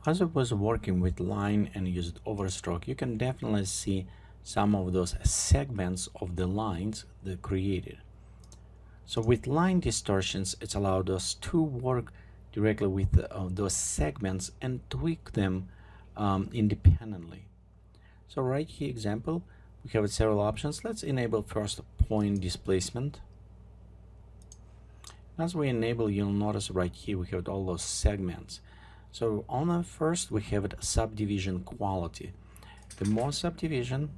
As I was working with line and used overstroke, you can definitely see some of those segments of the lines that created. So with line distortions, it's allowed us to work directly with those segments and tweak them independently. So right here example, we have several options. Let's enable first point displacement. As we enable, you'll notice right here we have all those segments. So on the first we have subdivision quality. The more subdivision,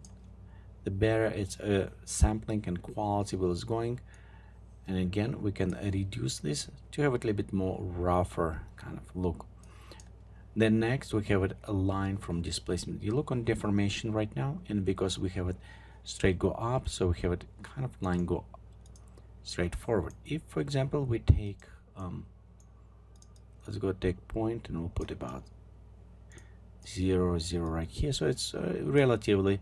the better its sampling and quality is going. And again, we can reduce this to have it a little bit more rougher kind of look. Then next we have a line from displacement. You look on deformation right now, and because we have it straight go up, so we have it kind of line go straight forward. If for example we take let's go take point and we'll put about 0 0 right here, so it's relatively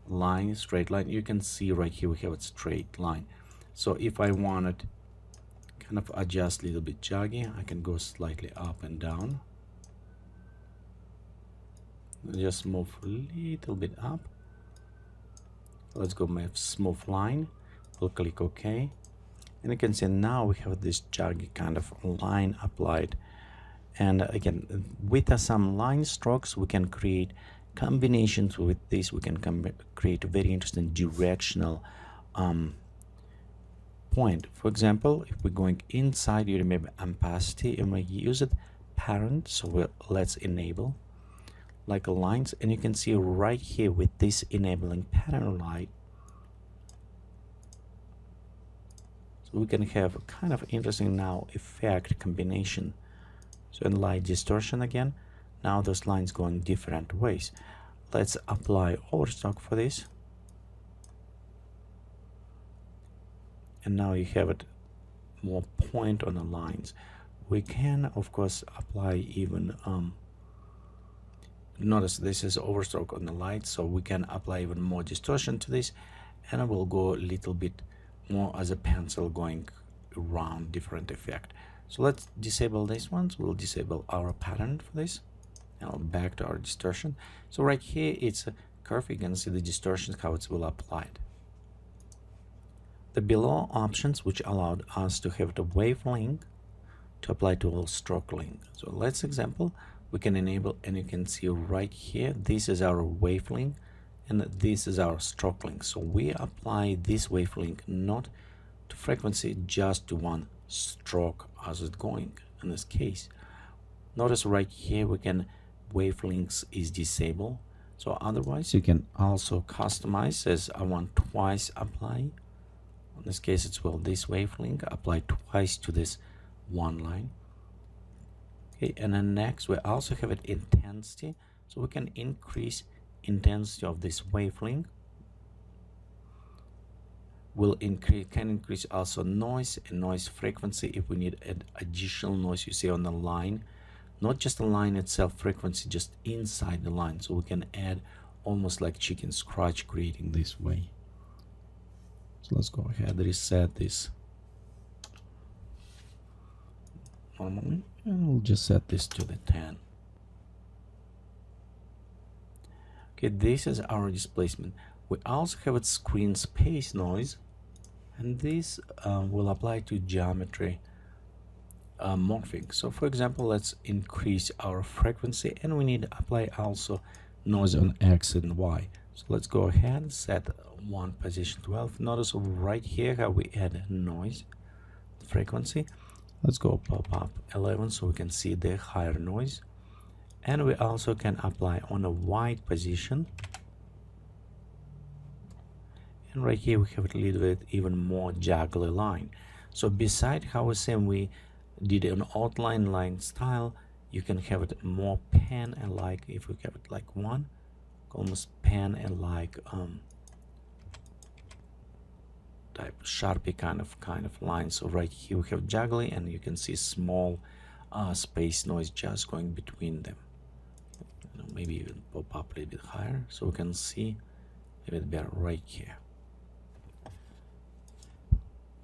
line, straight line. You can see right here we have a straight line. So if I wanted kind of adjust a little bit joggy, I can go slightly up and down. Just move a little bit up. Let's go with smooth line. We'll click OK. And you can see now we have this joggy kind of line applied. And again, with some line strokes, we can create combinations with this. We can create a very interesting directional point. For example, if we're going inside, you remember opacity, and we use it parent. So let's enable like lines, and you can see right here with this enabling pattern light, so we can have a kind of interesting now effect combination. So in light distortion again, now those lines going different ways. Let's apply overstroke for this, and now you have it more point on the lines. We can of course apply even notice this is overstroke on the light, so we can apply even more distortion to this, and I will go a little bit more as a pencil going around different effect. So let's disable these ones. We'll disable our pattern for this, and I'll back to our distortion. So right here it's a curve. You can see the distortion, how it will applied. The below options which allowed us to have the wavelength to apply to all stroke length. So let's example, we can enable, and you can see right here this is our wavelength and this is our stroke length. So we apply this wavelength not to frequency, just to one stroke as it's going. In this case, notice right here we can wavelengths is disabled, so otherwise you can also customize as I want twice apply. In this case it's this wavelength apply twice to this one line. Okay, and then next we also have an intensity, so we can increase intensity of this wavelength. Can increase also noise and noise frequency if we need additional noise, you see on the line, not just the line itself frequency, just inside the line, so we can add almost like chicken scratch creating this way. So let's go ahead, reset this normally, and we'll just set this to the 10. Okay, this is our displacement. We also have a screen space noise, and this will apply to geometry morphing. So for example, let's increase our frequency, and we need to apply also noise on X and Y. So let's go ahead and set one position 12. Notice right here how we add noise frequency. Let's go pop up 11 so we can see the higher noise, and we also can apply on a wide position, and right here we have a little bit even more juggly line. So beside how we say we did an outline line style, you can have it more pen and like, if we have it like one almost pen and like type Sharpie kind of line. So right here we have juggly, and you can see small space noise just going between them. Maybe even pop up a little bit higher so we can see a bit better right here.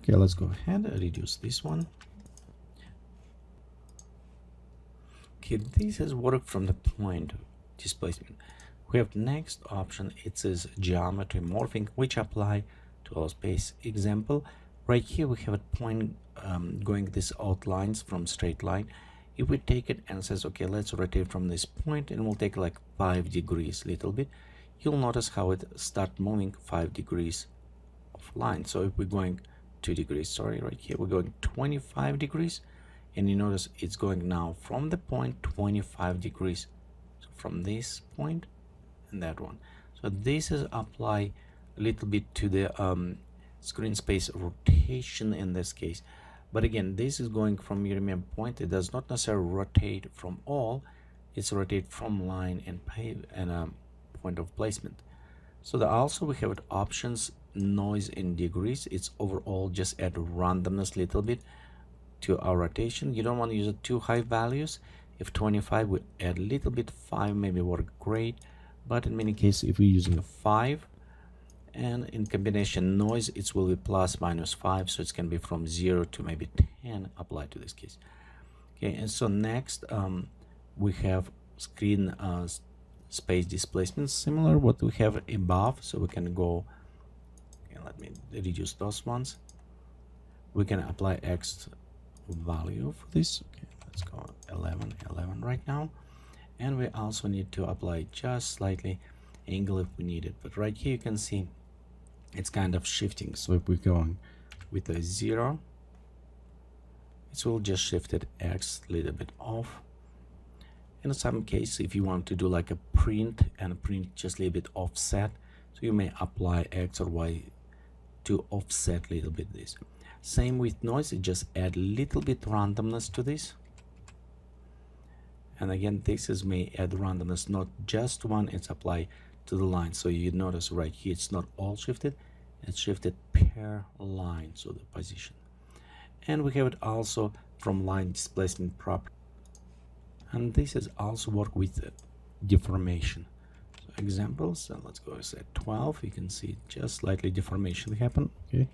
Okay, let's go ahead and reduce this one. Okay, this has worked from the point displacement. We have next option, it says geometry morphing, which apply to all space. Example, right here we have a point going these outlines from straight line. If we take it and says, okay, let's rotate from this point, and we'll take like 5 degrees little bit, you'll notice how it start moving 5 degrees of line. So if we're going 2 degrees, sorry, right here we're going 25 degrees, and you notice it's going now from the point 25 degrees, so from this point and that one. So this is apply a little bit to the screen space rotation in this case. But again, this is going from your remember point. It does not necessarily rotate from all, it's rotate from line and point of placement. So also we have options, noise in degrees. It's overall just add randomness little bit to our rotation. You don't want to use too high values. If 25, we add a little bit, 5 maybe work great, but in many cases if we're using a 5, and in combination noise it will be plus minus 5, so it can be from 0 to maybe 10 applied to this case. Okay, and so next we have screen space displacement, similar what we have above. So we can go, okay, let me reduce those ones. We can apply X value for this. Okay, let's go 11 right now, and we also need to apply just slightly angle if we need it. But right here you can see it's kind of shifting. So if we're going with a 0, it will just shift it X a little bit off. In some case, if you want to do like a print and print just a little bit offset, so you may apply X or Y to offset a little bit this. Same with noise, it just add a little bit randomness to this. And again, this is may add randomness, not just one, it's applied to the line. So you notice right here it's not all shifted, it's shifted per line, so the position. And we have it also from line displacement property, and this is also work with deformation. So examples, so let's go set 12. You can see just slightly deformation happen. Okay,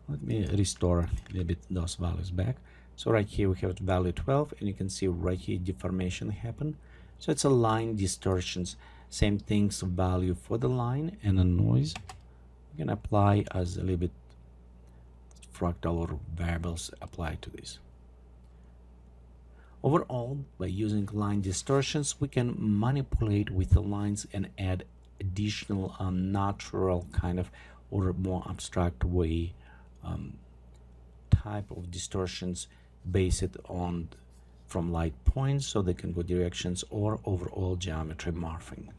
let me restore a little bit those values back. So right here we have value 12, and you can see right here deformation happen. So it's a line distortions. Same things, value for the line and a noise. You can apply as a little bit fractal or variables applied to this. Overall, by using line distortions, we can manipulate with the lines and add additional natural kind of or more abstract way type of distortions based on from light points, so they can go directions or overall geometry morphing.